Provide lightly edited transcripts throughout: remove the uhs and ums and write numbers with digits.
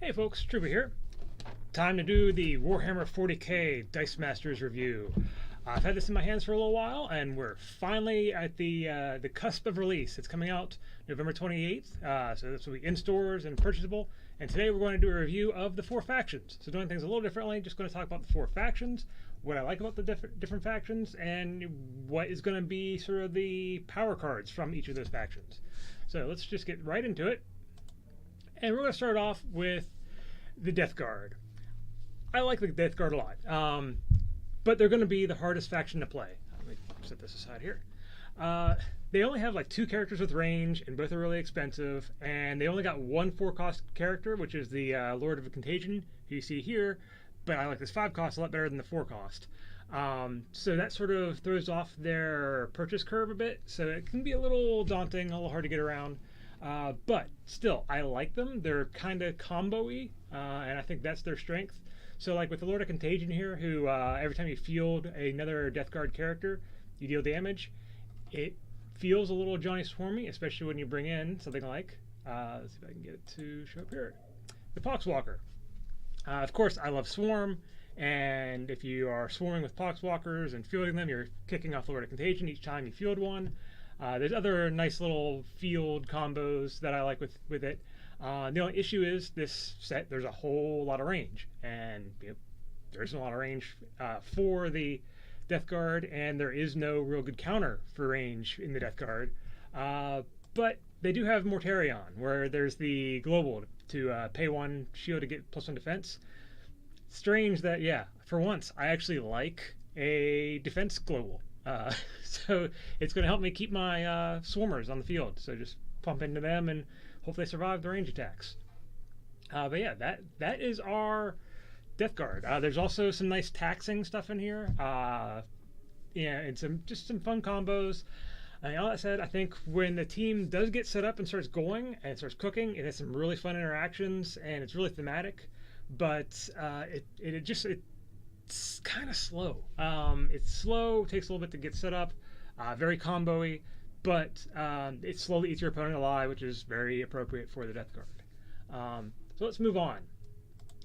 Hey folks, Trubie here. Time to do the Warhammer 40k Dice Masters review. I've had this in my hands for a little while, and we're finally at the cusp of release. It's coming out November 28th, so this will be in stores and purchasable. And today we're going to do a review of the 4 factions. So doing things a little differently, just going to talk about the 4 factions, what I like about the different factions, and what is going to be sort of the power cards from each of those factions. So let's just get right into it. And we're going to start off with the Death Guard. I like the Death Guard a lot, but they're going to be the hardest faction to play. Let me set this aside here. They only have like 2 characters with range, and both are really expensive. And they only got 1 4-cost character, which is the Lord of Contagion, who you see here. But I like this 5-cost a lot better than the 4-cost. So that sort of throws off their purchase curve a bit. So it can be a little daunting, a little hard to get around. But still, I like them. They're kind of combo-y, and I think that's their strength. So like with the Lord of Contagion here, who every time you field another Death Guard character, you deal damage. It feels a little Johnny Swarmy, especially when you bring in something like, let's see if I can get it to show up here, the Poxwalker. Of course, I love Swarm, and if you are swarming with Poxwalkers and fielding them, you're kicking off the Lord of Contagion each time you field one. There's other nice little field combos that I like with it. The only issue is this set, there's a whole lot of range, and there isn't a lot of range for the Death Guard, and there is no real good counter for range in the Death Guard. But they do have Mortarion, where there's the global to pay 1 shield to get +1 defense. Strange that, yeah, for once, I actually like a defense global. So it's going to help me keep my swarmers on the field. So just pump into them and hopefully survive the range attacks. But yeah, that is our Death Guard. There's also some nice taxing stuff in here. Yeah, and just some fun combos. And all that said, I think when the team does get set up and starts going and starts cooking, it has some really fun interactions and it's really thematic. But it's kind of slow. It's slow, takes a little bit to get set up, very combo-y, but it slowly eats your opponent alive, which is very appropriate for the Death Guard. So let's move on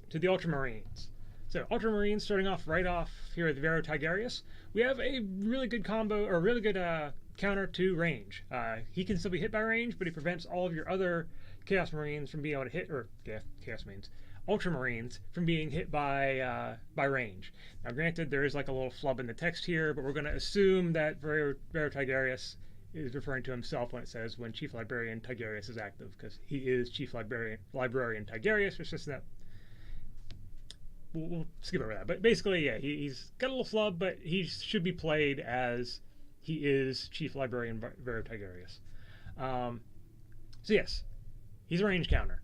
to the Ultramarines. So Ultramarines, starting off right off here with Vero Tigerius, we have a really good combo, or really good counter to range. He can still be hit by range, but he prevents all of your other Chaos Marines from being able to hit, or yeah, Chaos Marines, Ultramarines from being hit by range. Now, granted, there is like a little flub in the text here, but we're going to assume that Vero Tigerius is referring to himself when it says when Chief Librarian Tigerius is active, because he is Chief Librarian Tigerius. It's just that we'll skip over that. But basically, yeah, he's got a little flub, but he should be played as he is Chief Librarian Vero Tigerius. So yes, he's a range counter.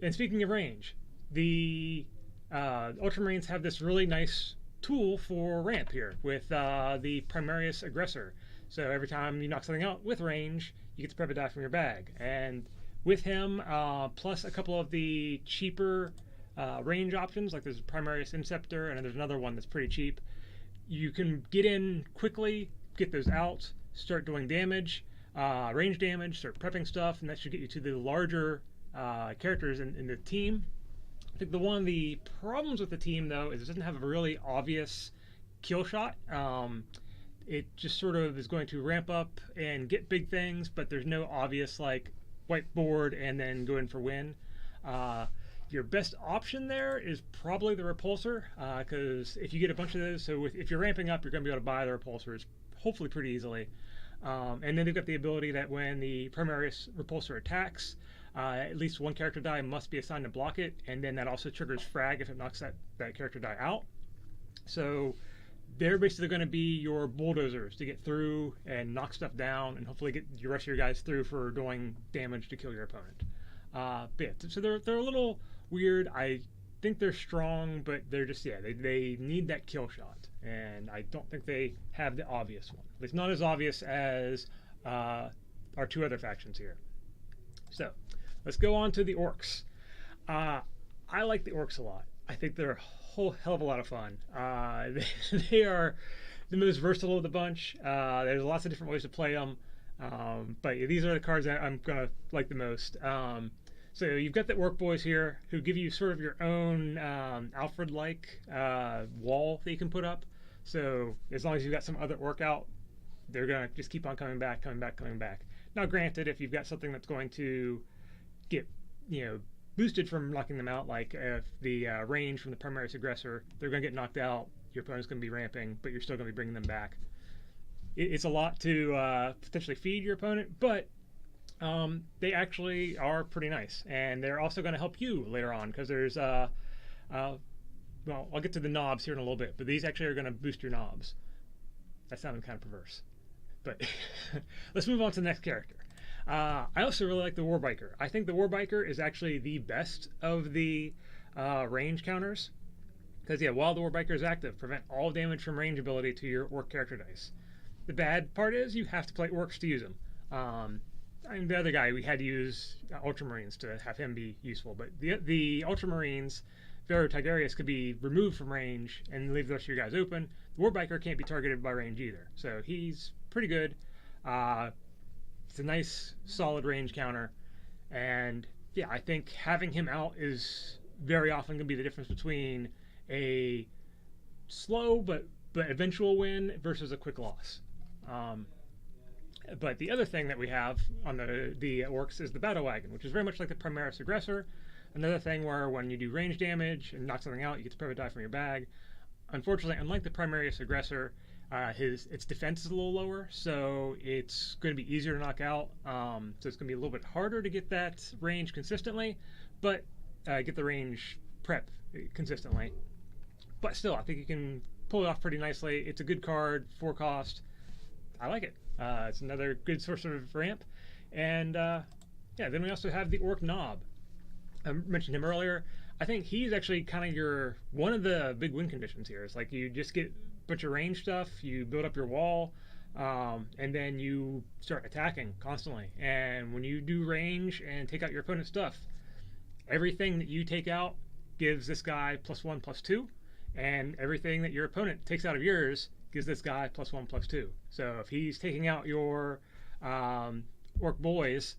And speaking of range, the Ultramarines have this really nice tool for ramp here with the Primaris Aggressor. So every time you knock something out with range, you get to prep a die from your bag. And with him, plus a couple of the cheaper range options, like there's Primaris Inceptor, and then there's another one that's pretty cheap, you can get in quickly, get those out, start doing damage, range damage, start prepping stuff, and that should get you to the larger characters in the team. I think one of the problems with the team, though, is it doesn't have a really obvious kill shot. It just sort of is going to ramp up and get big things, but there's no obvious like whiteboard and then go in for win. Your best option there is probably the Repulsor, because if you get a bunch of those, so if you're ramping up, you're going to be able to buy the Repulsors hopefully pretty easily. And then they've got the ability that when the Primaris Repulsor attacks, at least 1 character die must be assigned to block it, and then that also triggers frag if it knocks that character die out. So they're basically going to be your bulldozers to get through and knock stuff down and hopefully get the rest of your guys through for doing damage to kill your opponent. But yeah, so they're a little weird. I think they're strong, but they're just, yeah, they need that kill shot, and I don't think they have the obvious one. It's not as obvious as our 2 other factions here. So let's go on to the Orcs. I like the Orcs a lot. I think they're a whole hell of a lot of fun. They are the most versatile of the bunch. There's lots of different ways to play them. But yeah, these are the cards that I'm going to like the most. So you've got the orc boys here who give you sort of your own Alfred-like wall that you can put up. So as long as you've got some other orc out, they're going to just keep on coming back, coming back, coming back. Now, granted, if you've got something that's going to get, boosted from knocking them out, like if the range from the Primaris Aggressor, they're going to get knocked out, your opponent's going to be ramping, but you're still going to be bringing them back. It's a lot to potentially feed your opponent, but they actually are pretty nice, and they're also going to help you later on, because there's well, I'll get to the knobs here in a little bit, but these actually are going to boost your knobs. That sounded kind of perverse, but let's move on to the next character. I also really like the Warbiker. I think the Warbiker is actually the best of the range counters, because while the Warbiker is active, prevent all damage from range ability to your orc character dice. The bad part is you have to play orcs to use them. The other guy, we had to use Ultramarines to have him be useful, but the Ultramarines, Vero Tigerius, could be removed from range and leave the rest of your guys open. The Warbiker can't be targeted by range either, so he's pretty good. It's a nice, solid range counter, and I think having him out is very often going to be the difference between a slow but eventual win versus a quick loss. But the other thing that we have on the orcs is the Battlewagon, which is very much like the Primaris Aggressor. Another thing where when you do range damage and knock something out, you get to private die from your bag. Unfortunately, unlike the Primaris Aggressor, its defense is a little lower, so it's going to be easier to knock out. So it's going to be a little bit harder to get that range consistently, but get the range prep consistently. But still, I think you can pull it off pretty nicely. It's a good card, 4 cost. I like it. It's another good source of ramp. And then we also have the Orc Knob. I mentioned him earlier. I think he's actually kind of one of the big win conditions here. It's like you just get a bunch of range stuff, you build up your wall, and then you start attacking constantly. And when you do range and take out your opponent's stuff, everything that you take out gives this guy +1/+2, and everything that your opponent takes out of yours gives this guy +1/+2. So if he's taking out your orc boys,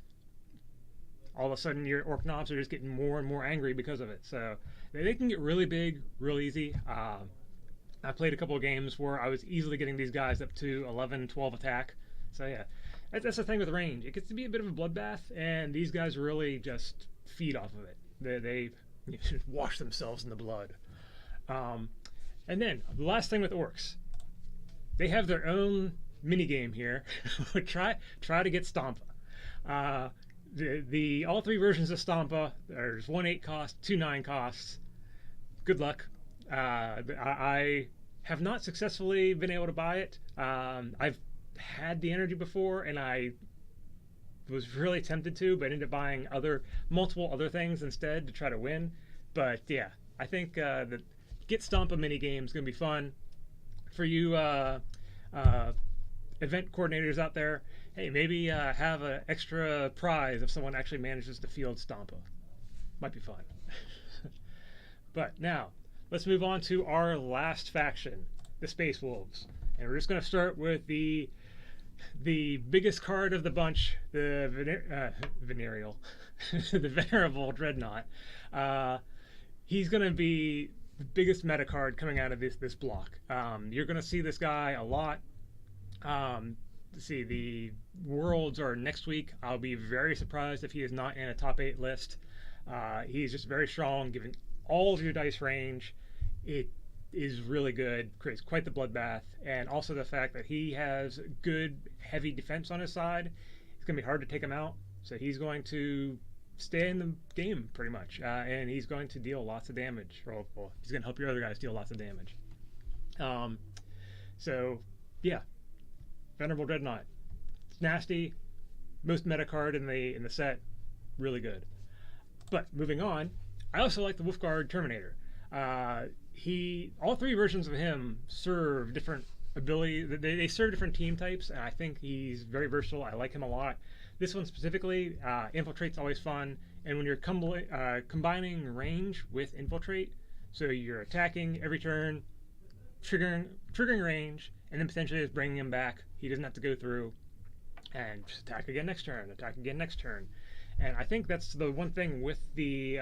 all of a sudden your orc knobs are just getting more and more angry because of it. So they can get really big, real easy. I played a couple of games where I was easily getting these guys up to 11, 12 attack. So that's the thing with range. It gets to be a bit of a bloodbath, and these guys really just feed off of it. They wash themselves in the blood. And then the last thing with orcs, they have their own mini game here. try to get Stompa. All 3 versions of Stompa, there's 1 8 cost, 2 9 costs. Good luck. I have not successfully been able to buy it. I've had the energy before, and I was really tempted to, but ended up buying multiple other things instead to try to win. But I think the Get Stompa mini game is going to be fun for you event coordinators out there. Hey, maybe have an extra prize if someone actually manages to field Stompa. Might be fun. But now, let's move on to our last faction, the Space Wolves. And we're just going to start with the biggest card of the bunch, the Venereal, the Venerable Dreadnought. He's going to be the biggest meta card coming out of this block. You're going to see this guy a lot. Let's see, the Worlds are next week. I'll be very surprised if he is not in a top 8 list. He's just very strong, given all of your dice range. It is really good, creates quite the bloodbath, and also the fact that he has good, heavy defense on his side. It's going to be hard to take him out, so he's going to stay in the game pretty much, and he's going to deal lots of damage. Or, well, he's going to help your other guys deal lots of damage. Venerable Dreadnought. It's nasty. Most meta card in the set. Really good. But moving on, I also like the Wolfguard Terminator. All 3 versions of him serve different ability. They serve different team types, and I think he's very versatile. I like him a lot. This one specifically, Infiltrate's always fun, and when you're combining range with Infiltrate, so you're attacking every turn, triggering range, and then potentially just bringing him back. He doesn't have to go through and just attack again next turn, attack again next turn. And I think that's the one thing with the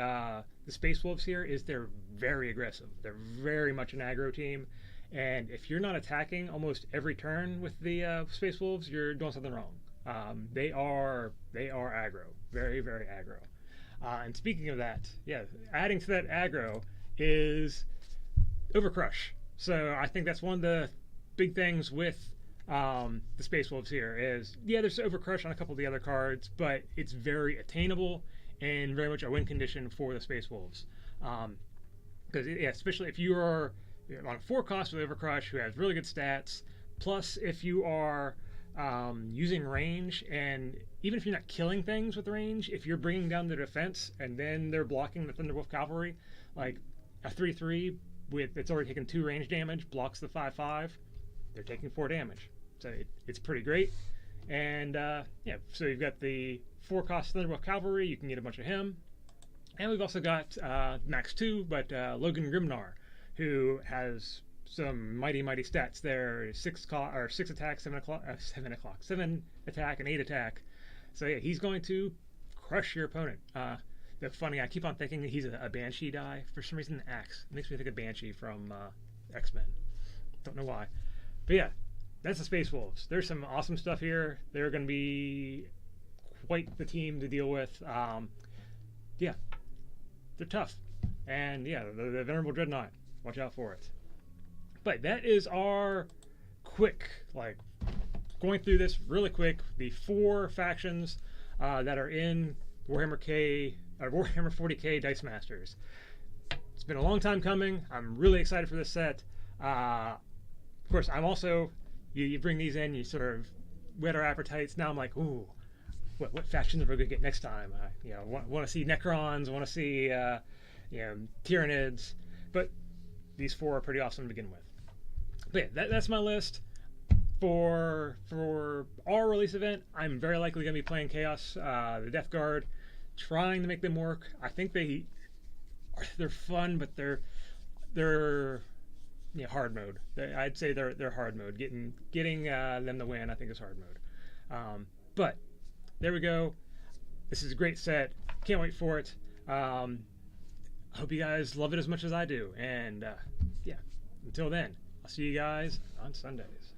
Space Wolves here is they're very aggressive. They're very much an aggro team, and if you're not attacking almost every turn with the Space Wolves, you're doing something wrong. They are aggro, very aggro. And speaking of that, yeah, adding to that aggro is Overcrush. So I think that's one of the big things with the Space Wolves here is, yeah, there's Overcrush on a couple of the other cards, but it's very attainable and very much a win condition for the Space Wolves. Because, yeah, especially if you are on a 4-cost with Overcrush, who has really good stats, plus if you are using range, and even if you're not killing things with range, if you're bringing down the defense and then they're blocking the Thunderwolf Cavalry, like a 3/3 with it's already taken 2 range damage, blocks the 5/5, they're taking 4 damage. So it's pretty great. And yeah, so you've got the 4-cost Thunderwolf Cavalry, you can get a bunch of him. And we've also got max 2, but Logan Grimnar, who has some mighty stats there. 6 attack, 7 attack, and 8 attack. So yeah, he's going to crush your opponent. That's funny, I keep on thinking that he's a Banshee die. For some reason, the axe makes me think of Banshee from X-Men. Don't know why. But yeah, that's the Space Wolves. There's some awesome stuff here. They're going to be quite the team to deal with. Yeah, they're tough. And yeah, the Venerable Dreadnought. Watch out for it. But that is our quick, like, going through this really quick. The 4 factions that are in Warhammer 40k Dice Masters. It's been a long time coming. I'm really excited for this set. Of course, I'm also, you bring these in, you sort of whet our appetites. Now I'm like, ooh, what factions are we going to get next time? You know, want to see Necrons, want to see, you know, Tyranids. But these 4 are pretty awesome to begin with. But yeah, that's my list. For our release event, I'm very likely going to be playing Chaos, the Death Guard, trying to make them work. I think they're fun, but they're yeah, hard mode. I'd say they're hard mode. Getting them to win, I think, is hard mode. But there we go. This is a great set. Can't wait for it. Hope you guys love it as much as I do. And yeah, until then, I'll see you guys on Sundays.